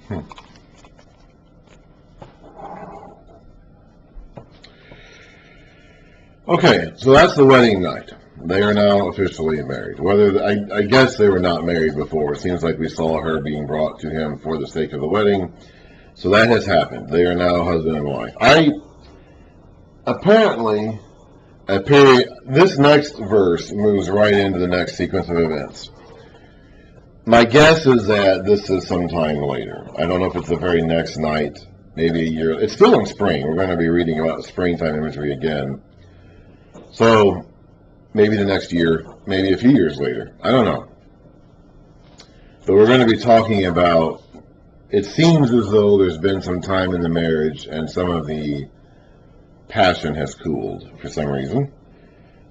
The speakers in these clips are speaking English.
Hmm. Okay, so that's the wedding night. They are now officially married. I guess they were not married before. It seems like we saw her being brought to him for the sake of the wedding. So that has happened. They are now husband and wife. Apparently, this next verse moves right into the next sequence of events. My guess is that this is sometime later. I don't know if it's the very next night, maybe a year. It's still in spring. We're going to be reading about springtime imagery again. So maybe the next year, maybe a few years later. I don't know. But we're going to be talking about, it seems as though there's been some time in the marriage and some of the passion has cooled for some reason.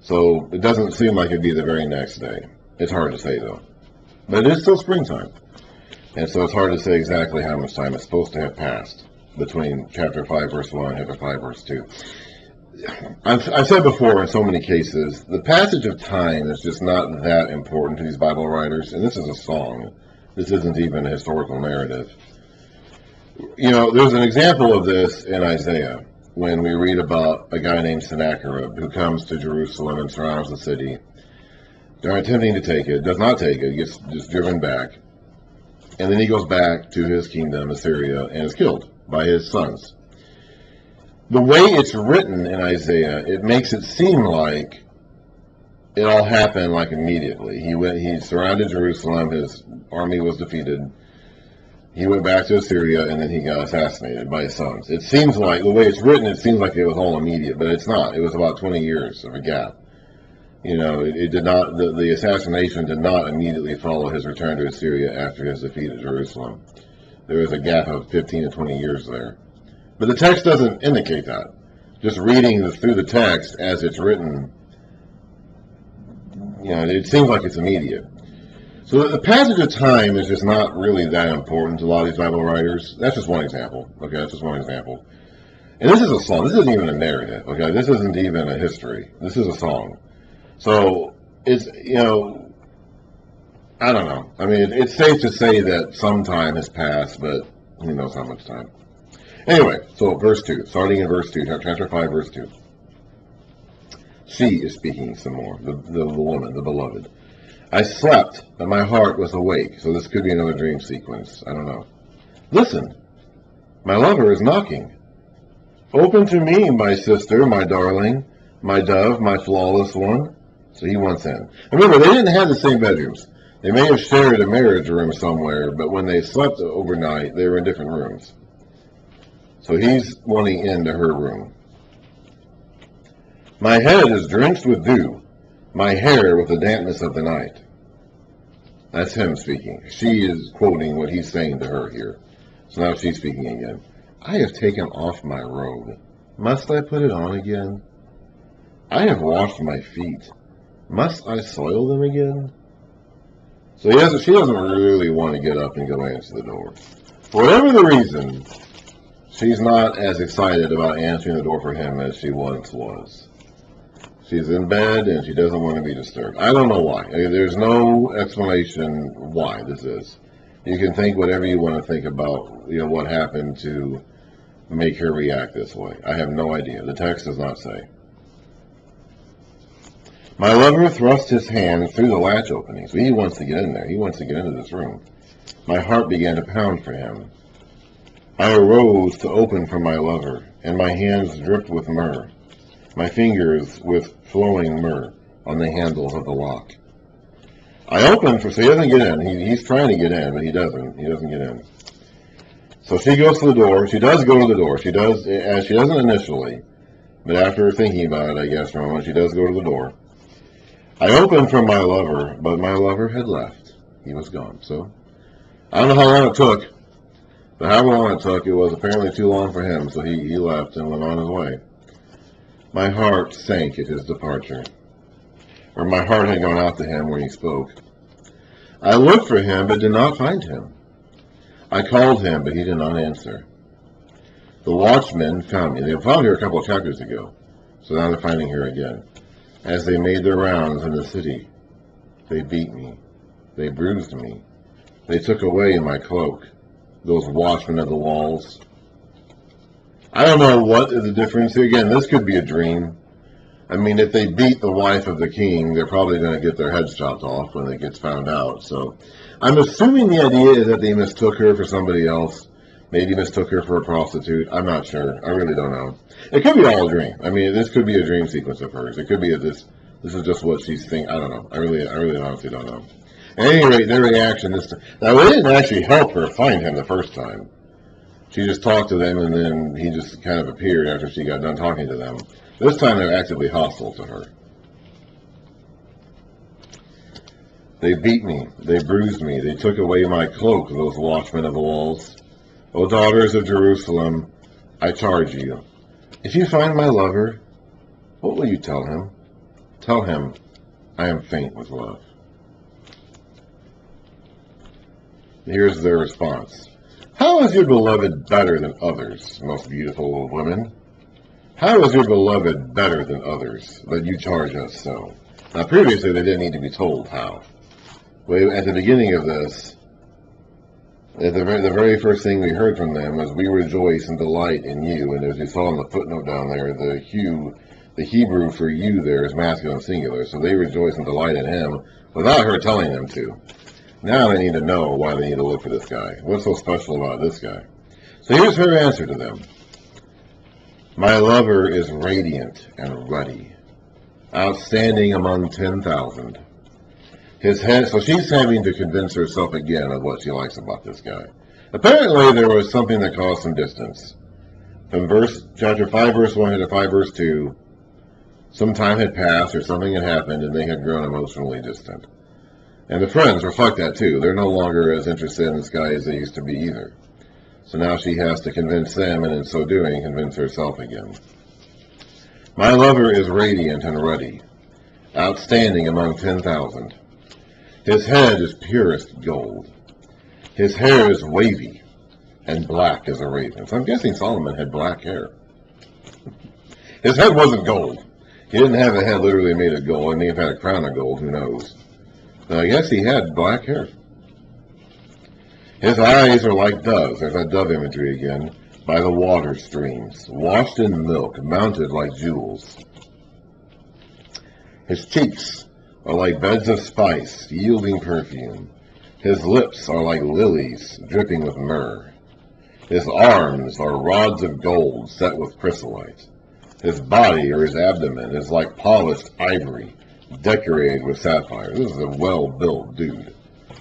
So it doesn't seem like it'd be the very next day. It's hard to say though. But it is still springtime. And so it's hard to say exactly how much time it's supposed to have passed between chapter 5 verse 1 and chapter 5 verse 2. I've said before in so many cases, the passage of time is just not that important to these Bible writers. And this is a song. This isn't even a historical narrative. You know, there's an example of this in Isaiah when we read about a guy named Sennacherib who comes to Jerusalem and surrounds the city. They're attempting to take it, does not take it, gets just driven back. And then he goes back to his kingdom, Assyria, and is killed by his sons. The way it's written in Isaiah, it makes it seem like it all happened like immediately. He surrounded Jerusalem, his army was defeated. He went back to Assyria, and then he got assassinated by his sons. It seems like, the way it's written, it seems like it was all immediate, but it's not. It was about 20 years of a gap. You know, it did not, the assassination did not immediately follow his return to Assyria after his defeat at Jerusalem. There was a gap of 15 to 20 years there. But the text doesn't indicate that. Just reading through the text as it's written, you know, it seems like it's immediate. So the passage of time is just not really that important to a lot of these Bible writers. That's just one example. Okay, that's just one example. And this is a song. This isn't even a narrative. Okay, this isn't even a history. This is a song. So it's, you know, I don't know. I mean, it's safe to say that some time has passed, but who knows how much time. Anyway, so verse 2, starting in verse 2, chapter 5, verse 2. She is speaking some more, the woman, the beloved. I slept, but my heart was awake. So this could be another dream sequence. I don't know. Listen, my lover is knocking. Open to me, my sister, my darling, my dove, my flawless one. So he wants in. Remember, they didn't have the same bedrooms. They may have shared a marriage room somewhere, but when they slept overnight, they were in different rooms. So he's wanting into her room. My head is drenched with dew, my hair with the dampness of the night. That's him speaking. She is quoting what he's saying to her here. So now she's speaking again. I have taken off my robe. Must I put it on again? I have washed my feet. Must I soil them again? So she doesn't really want to get up and go answer the door. For whatever the reason, she's not as excited about answering the door for him as she once was. She's in bed and she doesn't want to be disturbed. I don't know why. There's no explanation why this is. You can think whatever you want to think about, you know, what happened to make her react this way. I have no idea. The text does not say. My lover thrust his hand through the latch opening. So he wants to get in there. He wants to get into this room. My heart began to pound for him. I arose to open for my lover, and my hands dripped with myrrh, my fingers with flowing myrrh on the handles of the lock. I opened so he doesn't get in. He's trying to get in, but he doesn't. He doesn't get in. So she goes to the door. She does go to the door. She doesn't initially, but after thinking about it, I guess, for a moment, she does go to the door. I opened for my lover, but my lover had left. He was gone. So I don't know how long it took. But however long it took, it was apparently too long for him, so he left and went on his way. My heart sank at his departure, or my heart had gone out to him when he spoke. I looked for him, but did not find him. I called him, but he did not answer. The watchmen found me. They found her a couple of chapters ago, so now they're finding her again. As they made their rounds in the city, they beat me. They bruised me. They took away my cloak. those watchmen of the walls. I don't know what is the difference here. Again, this could be a dream. I mean, if they beat the wife of the king, they're probably going to get their heads chopped off when it gets found out. So I'm assuming the idea is that they mistook her for somebody else. Maybe mistook her for a prostitute. I'm not sure. I really don't know. It could be all a dream. I mean, this could be a dream sequence of hers. It could be this is just what she's thinking. I don't know. I really honestly don't know. At any rate, their reaction this time. Now, they didn't actually help her find him the first time. She just talked to them, and then he just kind of appeared after she got done talking to them. This time they're actively hostile to her. They beat me. They bruised me. They took away my cloak, those watchmen of the walls. O daughters of Jerusalem, I charge you, if you find my lover, what will you tell him? Tell him, I am faint with love. Here's their response. How is your beloved better than others, most beautiful of women? How is your beloved better than others, that you charge us so? Now, previously, they didn't need to be told how. At the beginning of this, the very first thing we heard from them was, we rejoice and delight in you. And as you saw in the footnote down there, the Hebrew for you there is masculine singular. So they rejoice and delight in him without her telling them to. Now they need to know why they need to look for this guy. What's so special about this guy? So here's her answer to them. My lover is radiant and ruddy, outstanding among 10,000. His head, so she's having to convince herself again of what she likes about this guy. Apparently there was something that caused some distance. From chapter 5, verse 1 to 5, verse 2, some time had passed or something had happened and they had grown emotionally distant. And the friends reflect that too. They're no longer as interested in this guy as they used to be either. So now she has to convince them, and in so doing, convince herself again. My lover is radiant and ruddy, outstanding among 10,000. His head is purest gold. His hair is wavy and black as a raven. So I'm guessing Solomon had black hair. His head wasn't gold. He didn't have a head literally made of gold. He may have had a crown of gold, who knows. But I guess he had black hair. His eyes are like doves, there's that dove imagery again, by the water streams, washed in milk, mounted like jewels. His cheeks are like beds of spice, yielding perfume. His lips are like lilies, dripping with myrrh. His arms are rods of gold set with chrysolite. His body, or his abdomen, is like polished ivory, decorated with sapphires. This is a well-built dude.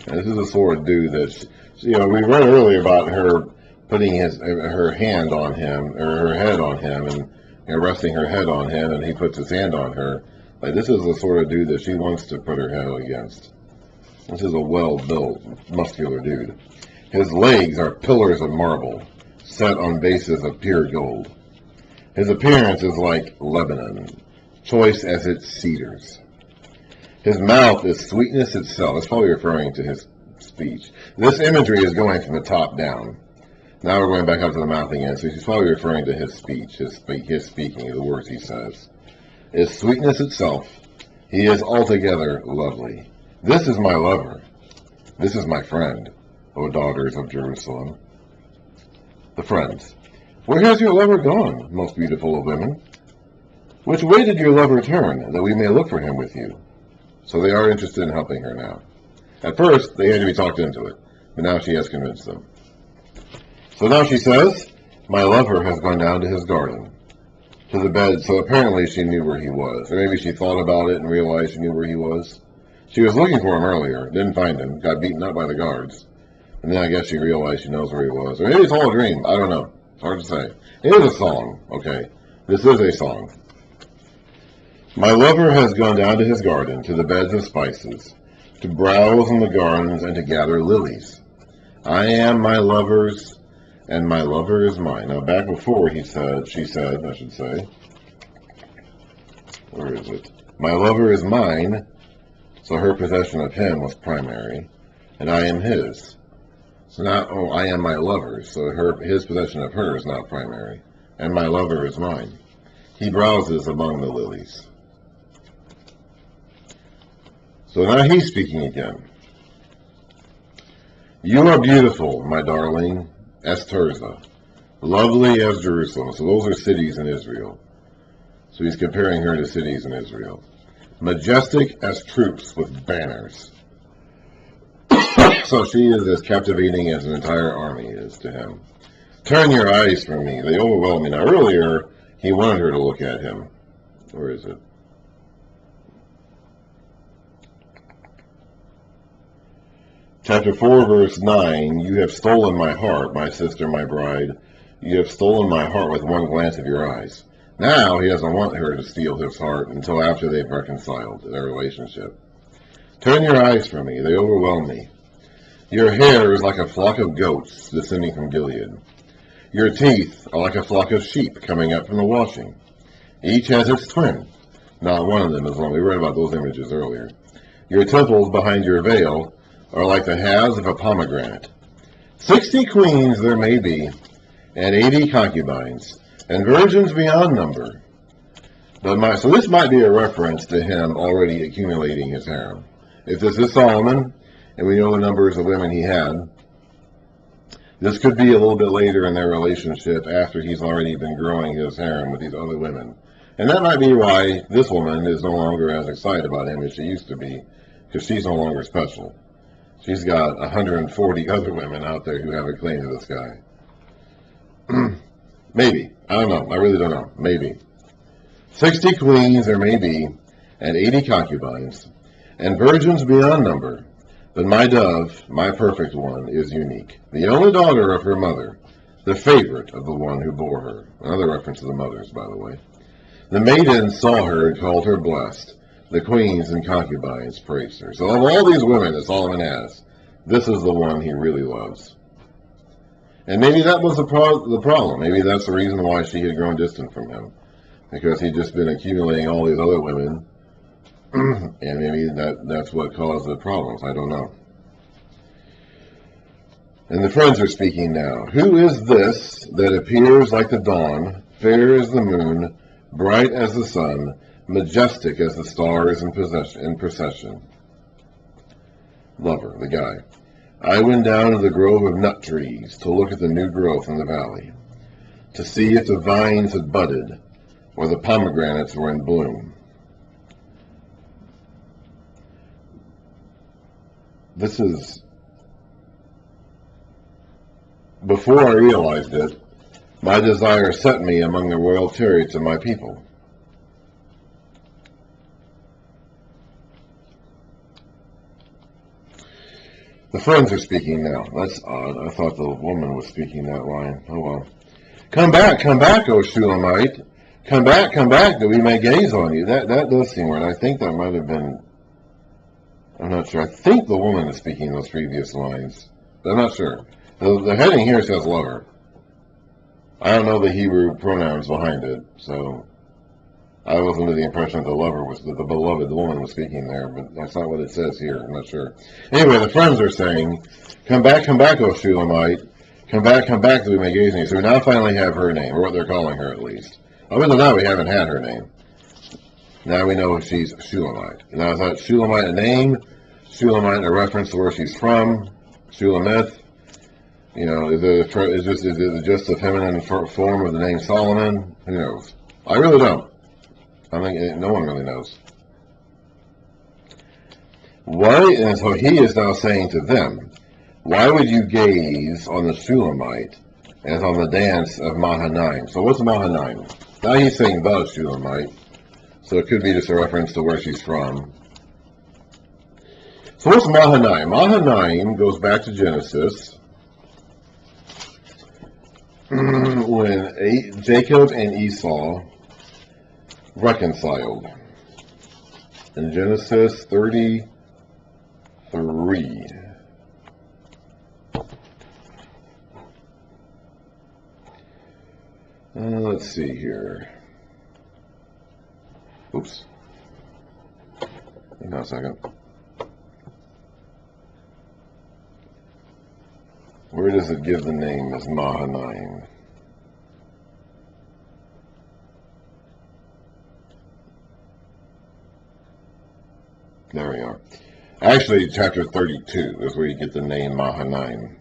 And this is the sort of dude that's, we read earlier about her putting her hand on him, or her head on him, and resting her head on him, and he puts his hand on her. Like, this is the sort of dude that she wants to put her head against. This is a well-built, muscular dude. His legs are pillars of marble, set on bases of pure gold. His appearance is like Lebanon, choice as its cedars. His mouth is sweetness itself. That's probably referring to his speech. This imagery is going from the top down. Now we're going back up to the mouth again. So he's probably referring to his speech, his speaking, the words he says. Is sweetness itself. He is altogether lovely. This is my lover. This is my friend, O daughters of Jerusalem. The friends. Where has your lover gone, most beautiful of women? Which way did your lover turn, that we may look for him with you? So they are interested in helping her now. At first, they had to be talked into it, but now she has convinced them. So now she says, my lover has gone down to his garden, to the bed. So apparently she knew where he was. Or maybe she thought about it and realized she knew where he was. She was looking for him earlier, didn't find him, got beaten up by the guards. And then I guess she realized she knows where he was. Or maybe it's all a dream. I don't know. It's hard to say. It is a song, okay? This is a song. My lover has gone down to his garden, to the beds of spices, to browse on the gardens and to gather lilies. I am my lover's, and my lover is mine. Now back before she said, I should say, where is it? My lover is mine, so her possession of him was primary, and I am his. So now, I am my lover's, so his possession of her is not primary, and my lover is mine. He browses among the lilies. So now he's speaking again. You are beautiful, my darling. as Tirzah, lovely as Jerusalem. So those are cities in Israel. So he's comparing her to cities in Israel. Majestic as troops with banners. So she is as captivating as an entire army is to him. Turn your eyes from me. They overwhelm me. Now earlier, he wanted her to look at him. Where is it? Chapter 4, verse 9, you have stolen my heart, my sister, my bride. You have stolen my heart with one glance of your eyes. Now he doesn't want her to steal his heart until after they've reconciled their relationship. Turn your eyes from me. They overwhelm me. Your hair is like a flock of goats descending from Gilead. Your teeth are like a flock of sheep coming up from the washing. Each has its twin. Not one of them is one. We read about those images earlier. Your temples behind your veil are like the halves of a pomegranate. 60 queens there may be, and 80 concubines, and virgins beyond number. So this might be a reference to him already accumulating his harem. If this is Solomon, and we know the numbers of women he had, this could be a little bit later in their relationship after he's already been growing his harem with these other women. And that might be why this woman is no longer as excited about him as she used to be, because she's no longer special. She's got 140 other women out there who have a claim to this guy. Maybe. I don't know. I really don't know. Maybe. 60 queens there may be, and 80 concubines, and virgins beyond number. But my dove, my perfect one, is unique. The only daughter of her mother, the favorite of the one who bore her. Another reference to the mothers, by the way. The maidens saw her and called her blessed. The queens and concubines praised her. So of all these women that Solomon has, this is the one he really loves. And maybe that was the problem. Maybe that's the reason why she had grown distant from him. Because he'd just been accumulating all these other women. And maybe that's what caused the problems. I don't know. And the friends are speaking now. Who is this that appears like the dawn, fair as the moon, bright as the sun, majestic as the stars in procession? Lover, the guy. I went down to the grove of nut trees to look at the new growth in the valley, to see if the vines had budded or the pomegranates were in bloom. This is, before I realized it, my desire set me among the royal chariots of my people. The friends are speaking now. That's odd. I thought the woman was speaking that line. Oh well. Come back, O Shulamite. Come back, that we may gaze on you. That does seem weird. I think that might have been, I'm not sure. I think the woman is speaking those previous lines. But I'm not sure. The heading here says lover. I don't know the Hebrew pronouns behind it, so I was under the impression that the lover was, that the beloved woman was speaking there, but that's not what it says here. I'm not sure. Anyway, the friends are saying, come back, O Shulamite. Come back, that we may gaze on you. So we now finally have her name, or what they're calling her at least. Up until now, we haven't had her name. Now we know she's Shulamite. Now, is that Shulamite a name? Shulamite a reference to where she's from? Shulamith? You know, is it just a feminine form of the name Solomon? Who knows? I really don't. I think no one really knows. Why? And so he is now saying to them, why would you gaze on the Shulamite as on the dance of Mahanaim? So what's Mahanaim? Now he's saying the Shulamite. So it could be just a reference to where she's from. So what's Mahanaim? Mahanaim goes back to Genesis, when Jacob and Esau reconciled. In Genesis 33. Let's see here. Oops. Hang on a second. Where does it give the name as Mahanaim? There we are. Actually, chapter 32 is where you get the name Mahanaim.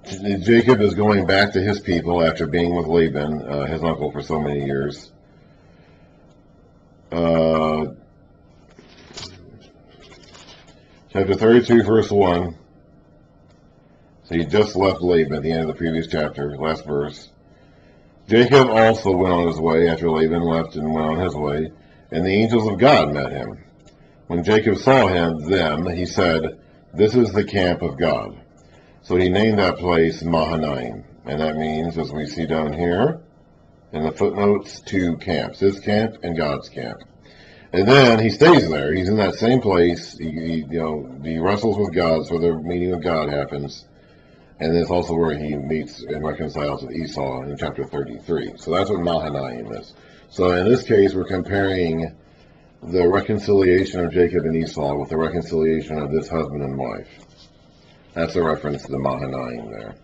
Jacob is going back to his people after being with Laban, his uncle, for so many years. Chapter 32, verse 1. So he just left Laban at the end of the previous chapter, last verse. Jacob also went on his way after Laban left and went on his way, and the angels of God met him. When Jacob saw them, he said, "This is the camp of God." So he named that place Mahanaim, and that means, as we see down here in the footnotes, two camps, his camp and God's camp. And then he stays there. He's in that same place. He wrestles with God, so the meeting with God happens. And it's also where he meets and reconciles with Esau in chapter 33. So that's what Mahanaim is. So in this case, we're comparing the reconciliation of Jacob and Esau with the reconciliation of this husband and wife. That's a reference to the Mahanaim there.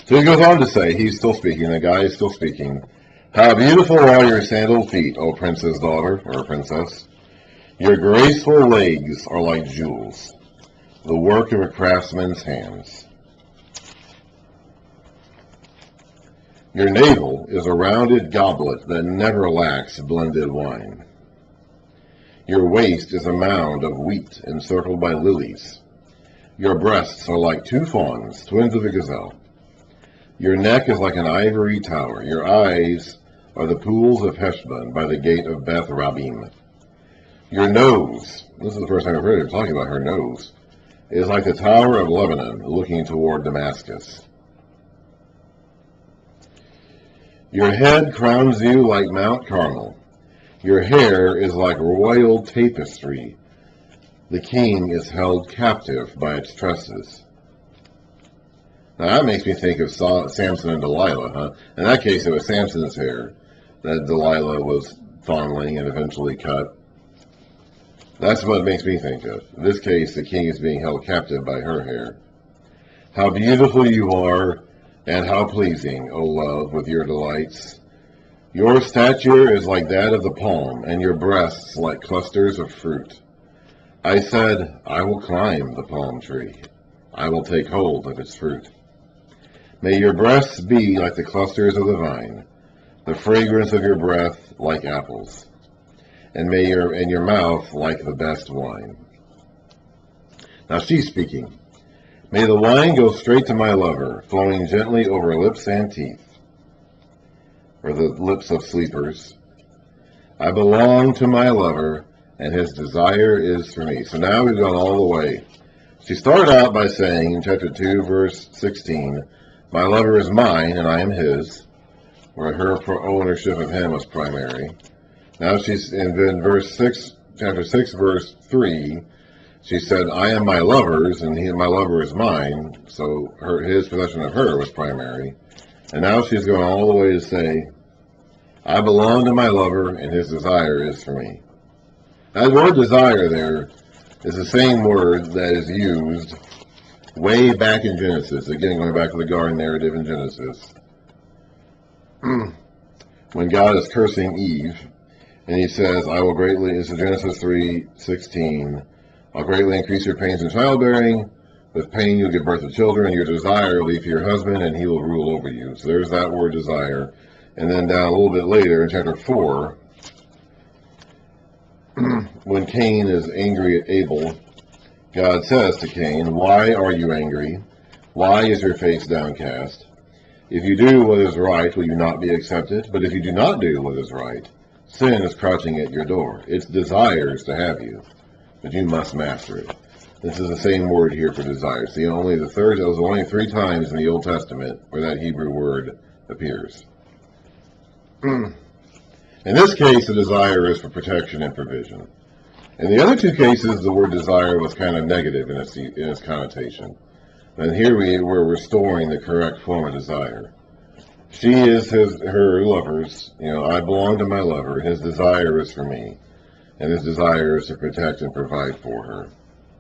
So he goes on to say, he's still speaking, the guy is still speaking. "How beautiful are your sandaled feet, O prince's daughter," or princess. "Your graceful legs are like jewels, the work of a craftsman's hands. Your navel is a rounded goblet that never lacks blended wine. Your waist is a mound of wheat encircled by lilies. Your breasts are like two fawns, twins of a gazelle. Your neck is like an ivory tower. Your eyes are the pools of Heshbon by the gate of Beth Rabim. Your nose," this is the first time I've heard him talking about her nose, "is like the tower of Lebanon looking toward Damascus. Your head crowns you like Mount Carmel. Your hair is like royal tapestry. The king is held captive by its tresses." Now that makes me think of Samson and Delilah, huh? In that case, it was Samson's hair that Delilah was fondling and eventually cut. That's what it makes me think of. In this case, the king is being held captive by her hair. "How beautiful you are, and how pleasing, O love, with your delights. Your stature is like that of the palm, and your breasts like clusters of fruit. I said, I will climb the palm tree. I will take hold of its fruit. May your breasts be like the clusters of the vine, the fragrance of your breath like apples, and your mouth like the best wine." Now she's speaking. "May the wine go straight to my lover, flowing gently over lips and teeth," or the lips of sleepers. "I belong to my lover, and his desire is for me." So now we've gone all the way. She started out by saying in chapter 2, verse 16, "My lover is mine, and I am his," where her ownership of him was primary. Now she's in verse 6, chapter 6, verse 3, she said, "I am my lover's, and my lover is mine," so his possession of her was primary. And now she's going all the way to say, "I belong to my lover, and his desire is for me." That word desire there is the same word that is used way back in Genesis. Again, going back to the garden narrative in Genesis. When God is cursing Eve, and he says, "I will greatly," this is Genesis 3:16, "I'll greatly increase your pains in childbearing. With pain you'll give birth to children, and your desire will be for your husband, and he will rule over you." So there's that word desire. And then down a little bit later in chapter 4, when Cain is angry at Abel, God says to Cain, "Why are you angry? Why is your face downcast? If you do what is right, will you not be accepted? But if you do not do what is right, sin is crouching at your door. It desires to have you, but you must master it." This is the same word here for desire. See, it was only 3 times in the Old Testament where that Hebrew word appears. In this case, the desire is for protection and provision. In the other 2 cases, the word desire was kind of negative in its connotation. And here we're restoring the correct form of desire. She is her lover's, I belong to my lover, his desire is for me, and his desire is to protect and provide for her.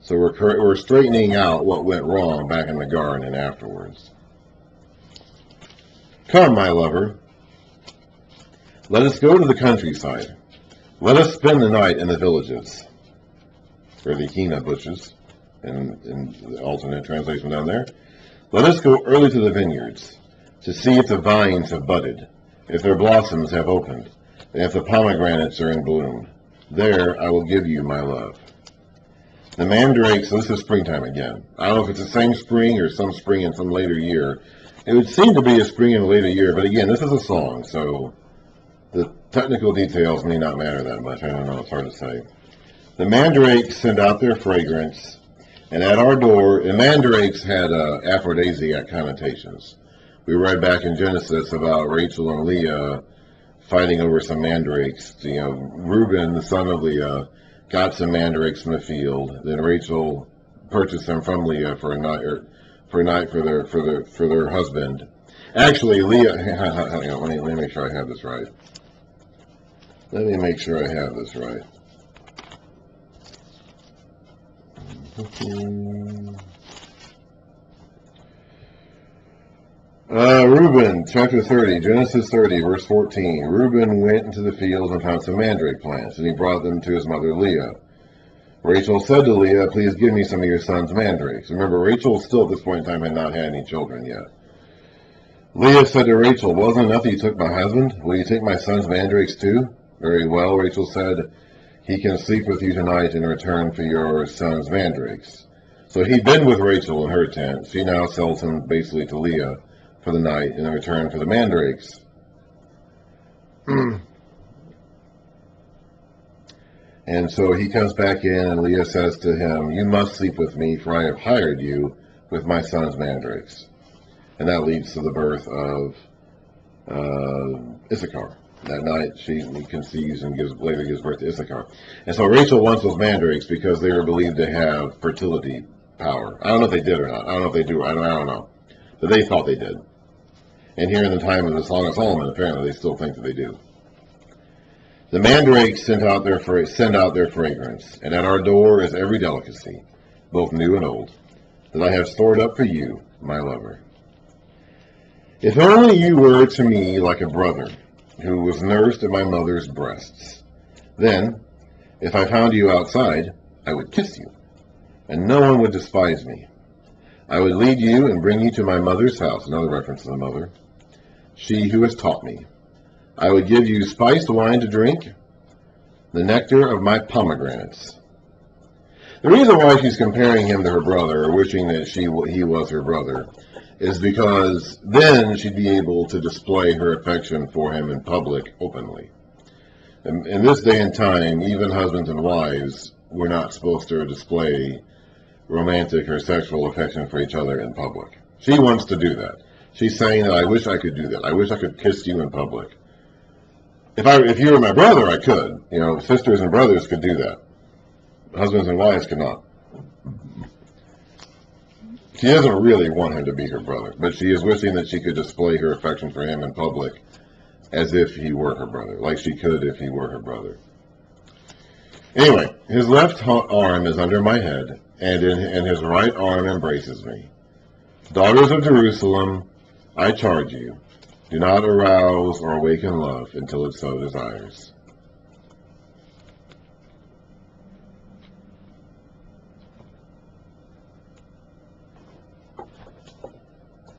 So we're straightening out what went wrong back in the garden and afterwards. "Come, my lover, let us go to the countryside. Let us spend the night in the villages," or the Hina bushes. in the alternate translation down there. Let us go early to the vineyards, to see if the vines have budded, if their blossoms have opened, and if the pomegranates are in bloom. There I will give you my love. The mandrake, so this is springtime again. I don't know if it's the same spring or some spring in some later year. It would seem to be a spring in a later year, but again, this is a song, so the technical details may not matter that much. I don't know, it's hard to say. The mandrakes send out their fragrance, and at our door, and mandrakes had aphrodisiac connotations. We read back in Genesis about Rachel and Leah fighting over some mandrakes. Reuben, the son of Leah, got some mandrakes from the field. Then Rachel purchased them from Leah for a night for their husband. Actually, Leah. Let me make sure I have this right. Reuben, chapter 30, Genesis 30, verse 14. Reuben went into the fields and found some mandrake plants, and he brought them to his mother Leah. Rachel said to Leah, please give me some of your son's mandrakes. Remember, Rachel still at this point in time had not had any children yet. Leah said to Rachel, wasn't enough that you took my husband? Will you take my son's mandrakes too? Very well, Rachel said. He can sleep with you tonight in return for your son's mandrakes. So he'd been with Rachel in her tent. She now sells him basically to Leah for the night in return for the mandrakes. And so he comes back in, and Leah says to him, you must sleep with me, for I have hired you with my son's mandrakes. And that leads to the birth of Issachar. That night he conceives and later gives birth to Issachar. And so Rachel wants those mandrakes because they were believed to have fertility power. I don't know if they did or not. I don't know if they do. I don't know. But they thought they did. And here in the time of the Song of Solomon, apparently they still think that they do. The mandrakes send out their fragrance, and at our door is every delicacy, both new and old, that I have stored up for you, my lover. If only you were to me like a brother, who was nursed at my mother's breasts. Then, if I found you outside, I would kiss you, and no one would despise me. I would lead you and bring you to my mother's house, another reference to the mother, she who has taught me. I would give you spiced wine to drink, the nectar of my pomegranates. The reason why she's comparing him to her brother, or wishing that he was her brother, is because then she'd be able to display her affection for him in public openly. In this day and time, even husbands and wives were not supposed to display romantic or sexual affection for each other in public. She wants to do that. She's saying that I wish I could do that. I wish I could kiss you in public. If you were my brother, I could. Sisters and brothers could do that. Husbands and wives could not. She doesn't really want him to be her brother, but she is wishing that she could display her affection for him in public as if he were her brother, like she could if he were her brother. Anyway, his left arm is under my head, and his right arm embraces me. Daughters of Jerusalem, I charge you, do not arouse or awaken love until it so desires.